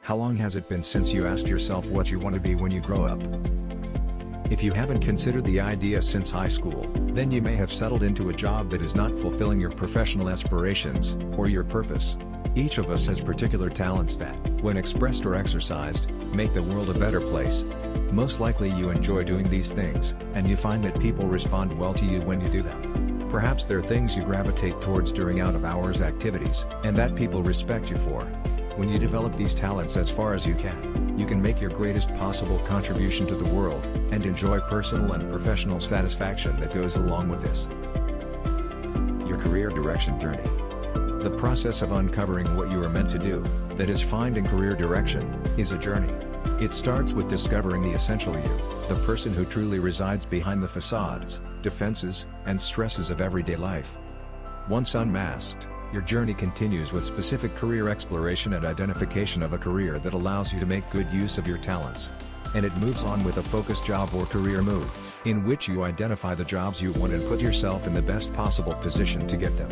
How long has it been since you asked yourself what you want to be when you grow up? If you haven't considered the idea since high school, then you may have settled into a job that is not fulfilling your professional aspirations, or your purpose. Each of us has particular talents that, when expressed or exercised, make the world a better place. Most likely you enjoy doing these things, and you find that people respond well to you when you do them. Perhaps they're things you gravitate towards during out-of-hours activities, and that people respect you for. When you develop these talents as far as you can make your greatest possible contribution to the world, and enjoy personal and professional satisfaction that goes along with this. Your career direction journey. The process of uncovering what you are meant to do, that is finding career direction, is a journey. It starts with discovering the essential you, the person who truly resides behind the facades, defenses, and stresses of everyday life. Once unmasked, your journey continues with specific career exploration and identification of a career that allows you to make good use of your talents. And it moves on with a focused job or career move, in which you identify the jobs you want and put yourself in the best possible position to get them.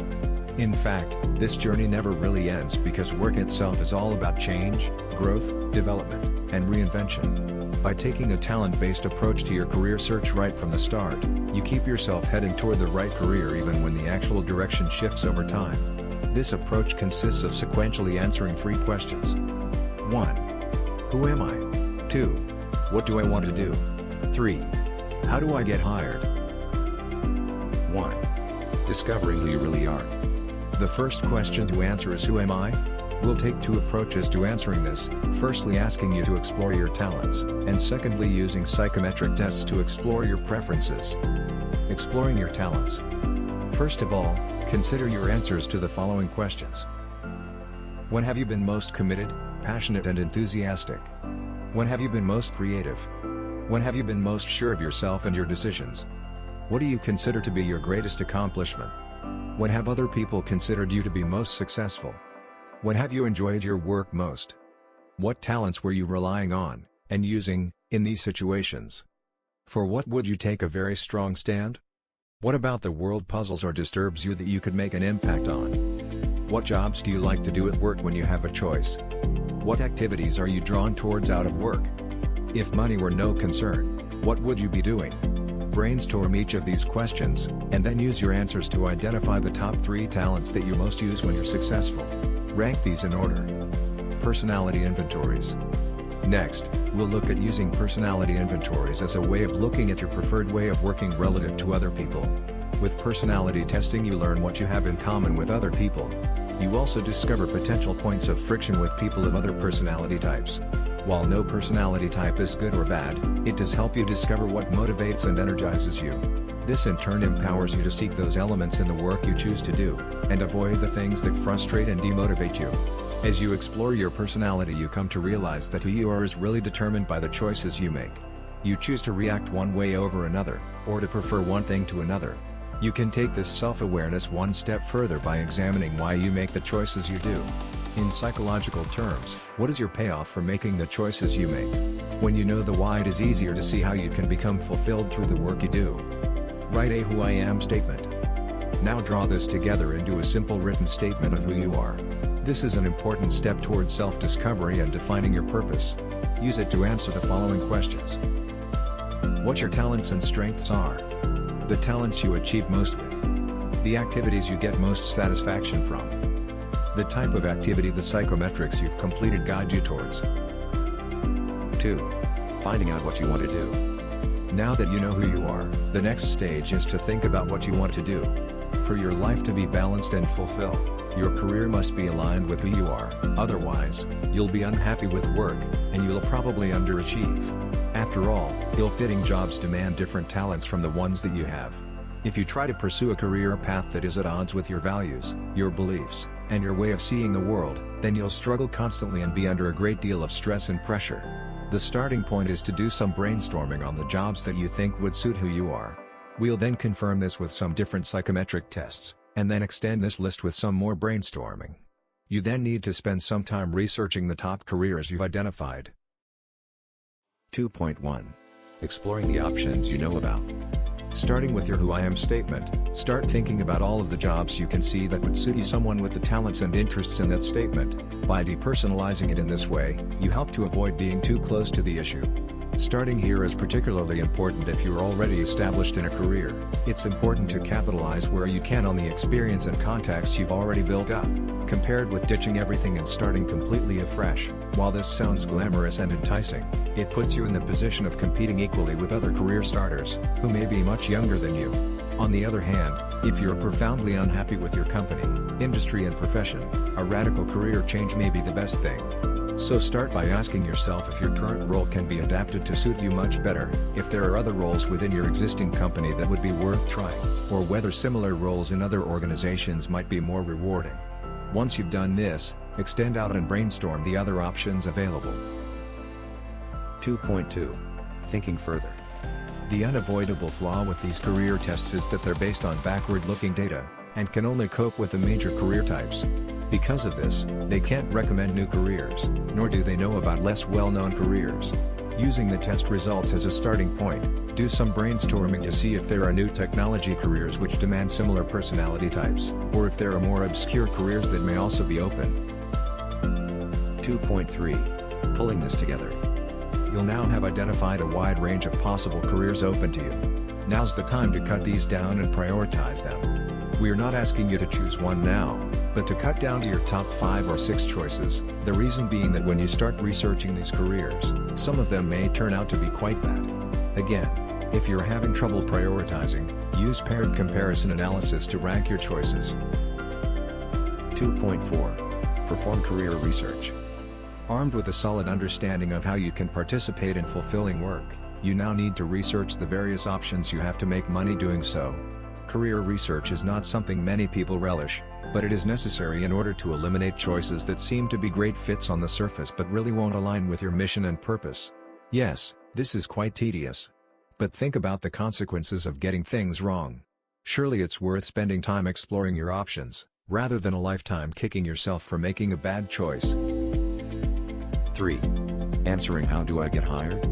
In fact, this journey never really ends because work itself is all about change, growth, development, and reinvention. By taking a talent-based approach to your career search right from the start, you keep yourself heading toward the right career even when the actual direction shifts over time. This approach consists of sequentially answering 3 questions. 1. Who am I? 2. What do I want to do? 3. How do I get hired? 1. Discovering who you really are. The first question to answer is who am I? We'll take 2 approaches to answering this, firstly asking you to explore your talents, and secondly using psychometric tests to explore your preferences. Exploring your talents. First of all, consider your answers to the following questions. When have you been most committed, passionate and enthusiastic? When have you been most creative? When have you been most sure of yourself and your decisions? What do you consider to be your greatest accomplishment? When have other people considered you to be most successful? When have you enjoyed your work most? What talents were you relying on, and using, in these situations? For what would you take a very strong stand? What about the world puzzles or disturbs you that you could make an impact on? What jobs do you like to do at work when you have a choice? What activities are you drawn towards out of work? If money were no concern, what would you be doing? Brainstorm each of these questions, and then use your answers to identify the top 3 talents that you most use when you're successful. Rank these in order. Personality inventories. Next, we'll look at using personality inventories as a way of looking at your preferred way of working relative to other people. With personality testing you learn what you have in common with other people. You also discover potential points of friction with people of other personality types. While no personality type is good or bad, it does help you discover what motivates and energizes you. This in turn empowers you to seek those elements in the work you choose to do, and avoid the things that frustrate and demotivate you. As you explore your personality you come to realize that who you are is really determined by the choices you make. You choose to react one way over another, or to prefer one thing to another. You can take this self-awareness one step further by examining why you make the choices you do. In psychological terms, what is your payoff for making the choices you make? When you know the why, it is easier to see how you can become fulfilled through the work you do. Write a who I am statement. Now draw this together into a simple written statement of who you are. This is an important step towards self-discovery and defining your purpose. Use it to answer the following questions. What your talents and strengths are. The talents you achieve most with. The activities you get most satisfaction from. The type of activity the psychometrics you've completed guide you towards. 2. Finding out what you want to do. Now that you know who you are, the next stage is to think about what you want to do. For your life to be balanced and fulfilled, your career must be aligned with who you are, otherwise, you'll be unhappy with work, and you'll probably underachieve. After all, ill-fitting jobs demand different talents from the ones that you have. If you try to pursue a career path that is at odds with your values, your beliefs, and your way of seeing the world, then you'll struggle constantly and be under a great deal of stress and pressure. The starting point is to do some brainstorming on the jobs that you think would suit who you are. We'll then confirm this with some different psychometric tests, and then extend this list with some more brainstorming. You then need to spend some time researching the top careers you've identified. 2.1. Exploring the options you know about. Starting with your who I am statement, start thinking about all of the jobs you can see that would suit you, someone with the talents and interests in that statement. By depersonalizing it in this way, you help to avoid being too close to the issue. Starting here is particularly important if you're already established in a career. It's important to capitalize where you can on the experience and contacts you've already built up, compared with ditching everything and starting completely afresh. While this sounds glamorous and enticing, it puts you in the position of competing equally with other career starters, who may be much younger than you. On the other hand, if you're profoundly unhappy with your company, industry and profession, a radical career change may be the best thing. So start by asking yourself if your current role can be adapted to suit you much better, if there are other roles within your existing company that would be worth trying, or whether similar roles in other organizations might be more rewarding. Once you've done this, extend out and brainstorm the other options available. 2.2. Thinking further. The unavoidable flaw with these career tests is that they're based on backward-looking data, and can only cope with the major career types. Because of this, they can't recommend new careers, nor do they know about less well-known careers. Using the test results as a starting point, do some brainstorming to see if there are new technology careers which demand similar personality types, or if there are more obscure careers that may also be open. 2.3. Pulling this together. You'll now have identified a wide range of possible careers open to you. Now's the time to cut these down and prioritize them. We're not asking you to choose one now, but to cut down to your top 5 or 6 choices, the reason being that when you start researching these careers, some of them may turn out to be quite bad. Again, if you're having trouble prioritizing, use paired comparison analysis to rank your choices. 2.4. Perform career research. Armed with a solid understanding of how you can participate in fulfilling work, you now need to research the various options you have to make money doing so. Career research is not something many people relish, but it is necessary in order to eliminate choices that seem to be great fits on the surface but really won't align with your mission and purpose. Yes, this is quite tedious. But think about the consequences of getting things wrong. Surely it's worth spending time exploring your options, rather than a lifetime kicking yourself for making a bad choice. 3. Answering how do I get hired?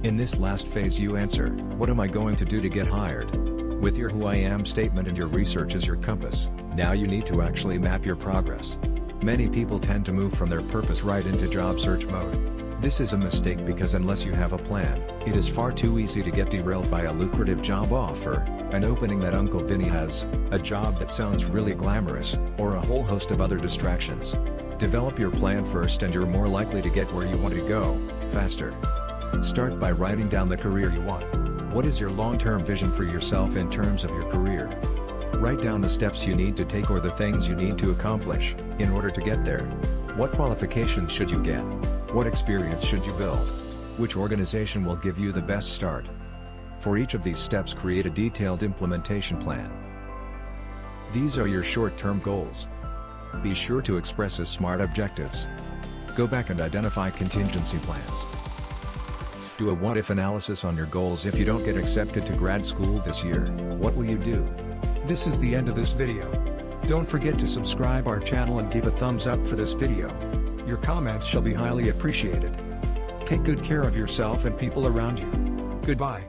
In this last phase you answer, what am I going to do to get hired? With your who I am statement and your research as your compass, now you need to actually map your progress. Many people tend to move from their purpose right into job search mode. This is a mistake because unless you have a plan, it is far too easy to get derailed by a lucrative job offer, an opening that Uncle Vinny has, a job that sounds really glamorous, or a whole host of other distractions. Develop your plan first and you're more likely to get where you want to go, faster. Start by writing down the career you want. What is your long-term vision for yourself in terms of your career? Write down the steps you need to take or the things you need to accomplish, in order to get there. What qualifications should you get? What experience should you build? Which organization will give you the best start? For each of these steps create a detailed implementation plan. These are your short-term goals. Be sure to express as SMART objectives. Go back and identify contingency plans. Do a what-if analysis on your goals. If you don't get accepted to grad school this year, what will you do? This is the end of this video. Don't forget to subscribe our channel and give a thumbs up for this video. Your comments shall be highly appreciated. Take good care of yourself and people around you. Goodbye.